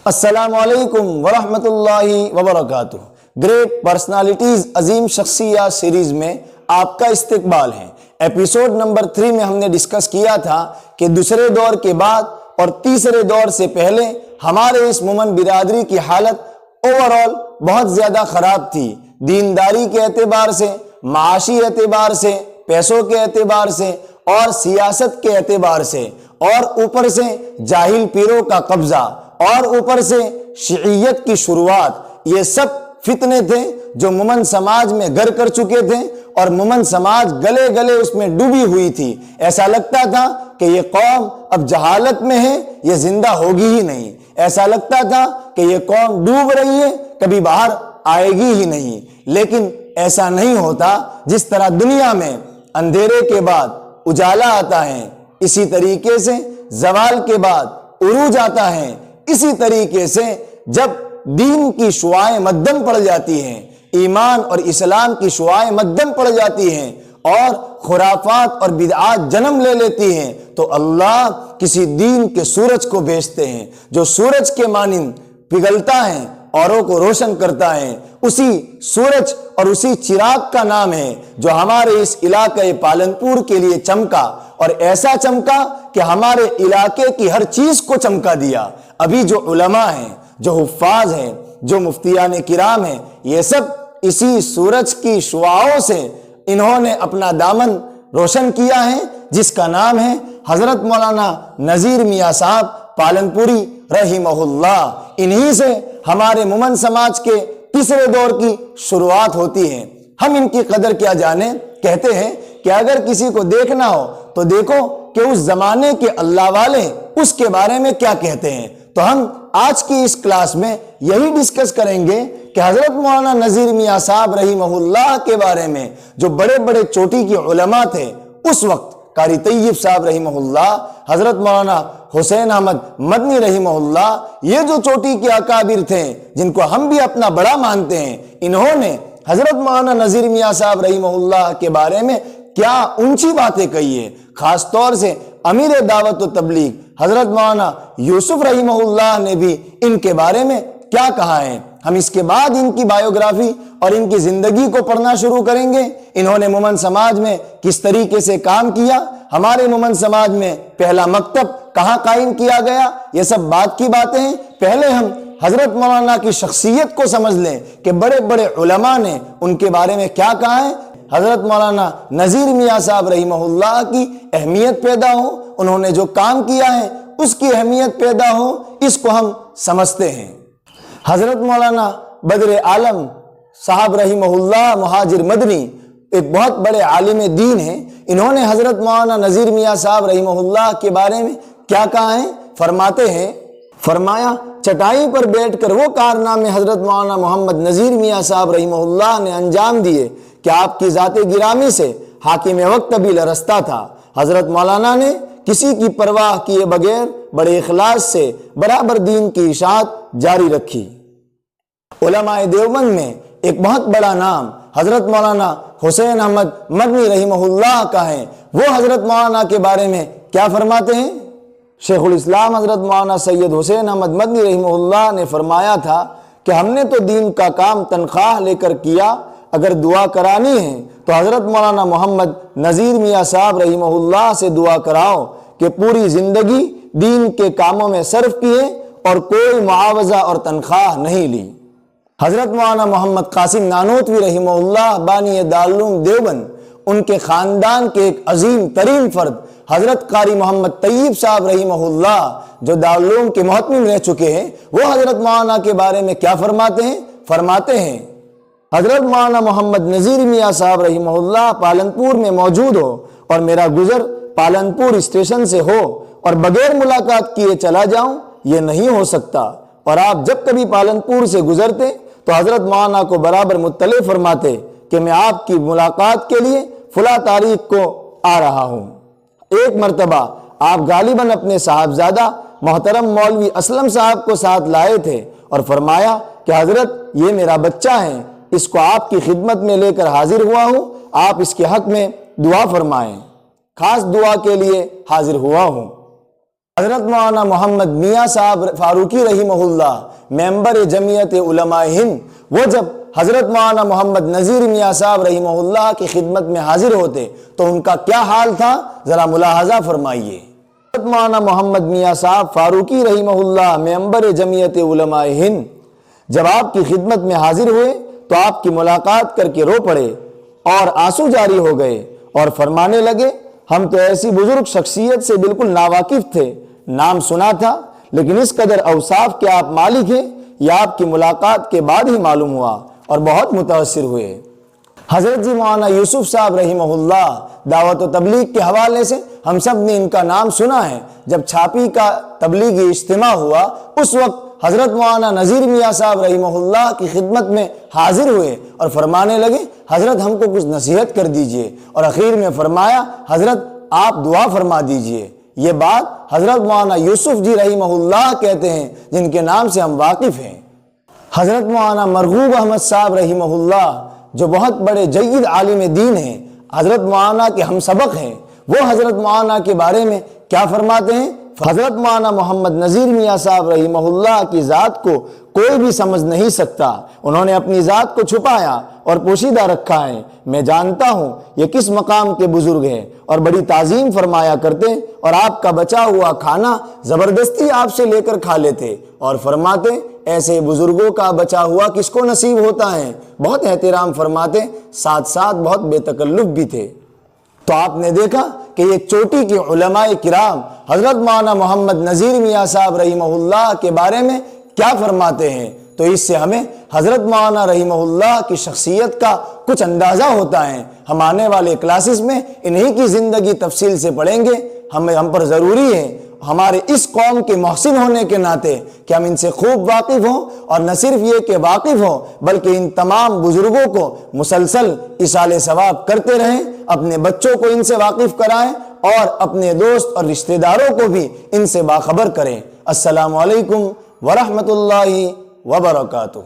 السلام علیکم ورحمۃ اللہ وبرکاتہ۔ گریٹ پرسنالٹیز عظیم شخصیات سیریز میں آپ کا استقبال ہے۔ ایپیسوڈ نمبر 3 میں ہم نے ڈسکس کیا تھا کہ دوسرے دور کے بعد اور تیسرے دور سے پہلے ہمارے اس مومن برادری کی حالت اوورال بہت زیادہ خراب تھی، دینداری کے اعتبار سے، معاشی اعتبار سے، پیسوں کے اعتبار سے اور سیاست کے اعتبار سے، اور اوپر سے جاہل پیروں کا قبضہ، اور اوپر سے شیعیت کی شروعات۔ یہ سب فتنے تھے جو مومن سماج میں گر کر چکے تھے، اور مومن سماج گلے گلے اس میں ڈوبی ہوئی تھی۔ ایسا لگتا تھا کہ یہ قوم اب جہالت میں ہے، یہ زندہ ہوگی ہی نہیں۔ ایسا لگتا تھا کہ یہ قوم ڈوب رہی ہے، کبھی باہر آئے گی ہی نہیں۔ لیکن ایسا نہیں ہوتا۔ جس طرح دنیا میں اندھیرے کے بعد اجالا آتا ہے، اسی طریقے سے زوال کے بعد عروج آتا ہے۔ اسی طریقے سے جب دین کی شعاعیں مدھم پڑ جاتی ہیں، ایمان اور اسلام کی شعاعیں مدھم پڑ جاتی ہیں، اور خرافات اور بدعات جنم لے لیتی ہیں، تو اللہ کسی دین کے سورج کو بھیجتے ہیں جو سورج کے مانند پگھلتا ہے، اوروں کو روشن کرتا ہے۔ اسی سورج اور اسی چراغ کا نام ہے جو ہمارے اس علاقے پالنپور کے لیے چمکا، اور ایسا چمکا کہ ہمارے علاقے کی ہر چیز کو چمکا دیا۔ ابھی جو علماء ہیں، جو حفاظ ہیں، جو مفتیان کرام ہیں، یہ سب اسی سورج کی شعاعوں سے انہوں نے اپنا دامن روشن کیا ہے، جس کا نام ہے حضرت مولانا نذیر میاں صاحب پالنپوری رحمہ اللہ۔ انہی سے ہمارے مومن سماج کے تیسرے دور کی شروعات ہوتی ہے۔ ہم ان کی قدر کیا جانیں، کہتے ہیں کہ اگر کسی کو دیکھنا ہو تو دیکھو کہ اس زمانے کے اللہ والے اس کے بارے میں کیا کہتے ہیں۔ تو ہم آج کی اس کلاس میں یہی ڈسکس کریں گے کہ حضرت مولانا نذیر میاں صاحب رحمہ اللہ کے بارے میں جو بڑے بڑے چوٹی کے علماء تھے اس وقت، قاری طیب صاحب رحمہ اللہ، حضرت مولانا حسین احمد مدنی رحمہ اللہ، یہ جو چوٹی کے اکابر تھے جن کو ہم بھی اپنا بڑا مانتے ہیں، انہوں نے حضرت مولانا نذیر میاں صاحب رحمہ اللہ کے بارے میں کیا اونچی باتیں کہی ہے۔ خاص طور سے امیر دعوت و تبلیغ حضرت مولانا یوسف رحمہ اللہ نے بھی ان کے بارے میں کیا کہا ہے۔ ہم اس کے بعد ان کی بایوگرافی اور ان کی زندگی کو پڑھنا شروع کریں گے۔ انہوں نے مومن سماج میں کس طریقے سے کام کیا، ہمارے مومن سماج میں پہلا مکتب کہاں قائم کیا گیا، یہ سب بات کی باتیں ہیں۔ پہلے ہم حضرت مولانا کی شخصیت کو سمجھ لیں کہ بڑے بڑے علماء نے ان کے بارے میں کیا کہا ہے۔ حضرت مولانا نذیر میاں صاحب رحمہ اللہ کی اہمیت پیدا ہو، انہوں نے جو کام کیا ہے اس کی اہمیت پیدا ہو، اس کو ہم سمجھتے ہیں۔ حضرت مولانا بدر عالم صاحب رحمہ اللہ مہاجر مدنی ایک بہت بڑے عالم دین ہیں۔ انہوں نے حضرت مولانا نذیر میاں صاحب رحمہ اللہ کے بارے میں کیا کہا ہے، فرماتے ہیں، فرمایا چٹائی پر بیٹھ کر وہ کارنامے حضرت مولانا محمد نذیر میاں صاحب رحمہ اللہ نے انجام دیے کہ آپ کی ذات گرامی سے حاکم وقت بھی لرزتا تھا۔ حضرت مولانا نے کسی کی پرواہ کیے بغیر بڑے اخلاص سے برابر دین کی اشاعت جاری رکھی۔ علماء دیوبند میں ایک بہت بڑا نام حضرت مولانا حسین احمد مدنی رحمہ اللہ کا ہے۔ وہ حضرت مولانا کے بارے میں کیا فرماتے ہیں؟ شیخ الاسلام حضرت مولانا سید حسین احمد مدنی رحمہ اللہ نے فرمایا تھا کہ ہم نے تو دین کا کام تنخواہ لے کر کیا، اگر دعا کرانی ہے تو حضرت مولانا محمد نذیر میاں صاحب رحمہ اللہ سے دعا کراؤ کہ پوری زندگی دین کے کاموں میں صرف کیے اور کوئی معاوضہ اور تنخواہ نہیں لی۔ حضرت مولانا محمد قاسم نانوتوی رحمہ اللہ بانی دارالعلوم دیوبند، ان کے خاندان کے ایک عظیم ترین فرد حضرت قاری محمد طیب صاحب رحمہ اللہ جو دارالعلوم کے محتمم رہ چکے ہیں، وہ حضرت مولانا کے بارے میں کیا فرماتے ہیں، حضرت مولانا محمد نذیر میاں صاحب رحمہ اللہ پالنپور میں موجود ہو اور میرا گزر پالنپور اسٹیشن سے ہو اور بغیر ملاقات کیے چلا جاؤں، یہ نہیں ہو سکتا، اور آپ جب کبھی پالنپور سے گزرتے تو حضرت مولانا کو برابر مطلع فرماتے کہ میں آپ کی ملاقات کے لیے فلاں تاریخ کو آ رہا ہوں۔ ایک مرتبہ آپ غالباً اپنے صاحبزادہ محترم مولوی اسلم صاحب کو ساتھ لائے تھے اور فرمایا کہ حضرت یہ میرا بچہ ہے، اس کو آپ کی خدمت میں لے کر حاضر ہوا ہوں، آپ اس کے حق میں دعا فرمائیں، خاص دعا کے لیے حاضر ہوا ہوں۔ حضرت مولانا محمد میاں صاحب فاروقی رحمہ اللہ ممبر جمعیت علماء ہند، وہ جب حضرت مولانا محمد نذیر میاں صاحب رحمہ اللہ کی خدمت میں حاضر ہوتے تو ان کا کیا حال تھا، ذرا ملاحظہ فرمائیے۔ حضرت مولانا محمد میاں صاحب فاروقی رحمہ اللہ ممبر جمعیت علماء ہند جب آپ کی خدمت میں حاضر ہوئے تو آپ کی ملاقات کر کے رو پڑے اور آنسو جاری ہو گئے اور فرمانے لگے، ہم تو ایسی بزرگ شخصیت سے بالکل ناواقف تھے، نام سنا تھا، لیکن اس قدر اوصاف کے آپ مالک ہیں یہ آپ کی ملاقات کے بعد ہی معلوم ہوا اور بہت متاثر ہوئے۔ حضرت جی مولانا یوسف صاحب رحمہ اللہ دعوت و تبلیغ کے حوالے سے ہم سب نے ان کا نام سنا ہے۔ جب چھاپی کا تبلیغی اجتماع ہوا اس وقت حضرت مولانا نذیر میاں صاحب رحمہ اللہ کی خدمت میں حاضر ہوئے اور فرمانے لگے، حضرت ہم کو کچھ نصیحت کر دیجئے، اور اخیر میں فرمایا، حضرت آپ دعا فرما دیجئے۔ یہ بات حضرت مولانا یوسف جی رحمہ اللہ کہتے ہیں جن کے نام سے ہم واقف ہیں۔ حضرت مولانا مرغوب احمد صاحب رحمہ اللہ جو بہت بڑے جید عالم دین ہیں، حضرت مولانا کے ہم سبق ہیں، وہ حضرت مولانا کے بارے میں کیا فرماتے ہیں؟ حضرت مولانا محمد نذیر میاں صاحب رحمہ اللہ کی ذات کو کوئی بھی سمجھ نہیں سکتا، انہوں نے اپنی ذات کو چھپایا اور پوشیدہ رکھا ہے، میں جانتا ہوں یہ کس مقام کے بزرگ ہیں، اور بڑی تعظیم فرمایا کرتے اور آپ کا بچا ہوا کھانا زبردستی آپ سے لے کر کھا لیتے اور فرماتے ایسے بزرگوں کا بچا ہوا کس کو نصیب ہوتا ہے، بہت احترام فرماتے، ساتھ ساتھ بہت بے تکلف بھی تھے۔ تو آپ نے دیکھا کہ یہ چوٹی کے علماء کرام حضرت مولانا محمد نذیر میاں صاحب رحمہ اللہ کے بارے میں کیا فرماتے ہیں، تو اس سے ہمیں حضرت مولانا رحمہ اللہ کی شخصیت کا کچھ اندازہ ہوتا ہے۔ ہم آنے والے کلاسز میں انہی کی زندگی تفصیل سے پڑھیں گے۔ ہم پر ضروری ہے ہمارے اس قوم کے محسن ہونے کے ناطے کہ ہم ان سے خوب واقف ہوں، اور نہ صرف یہ کہ واقف ہوں بلکہ ان تمام بزرگوں کو مسلسل ایصال ثواب کرتے رہیں، اپنے بچوں کو ان سے واقف کرائیں اور اپنے دوست اور رشتہ داروں کو بھی ان سے باخبر کریں۔ السلام علیکم ورحمۃ اللہ وبرکاتہ۔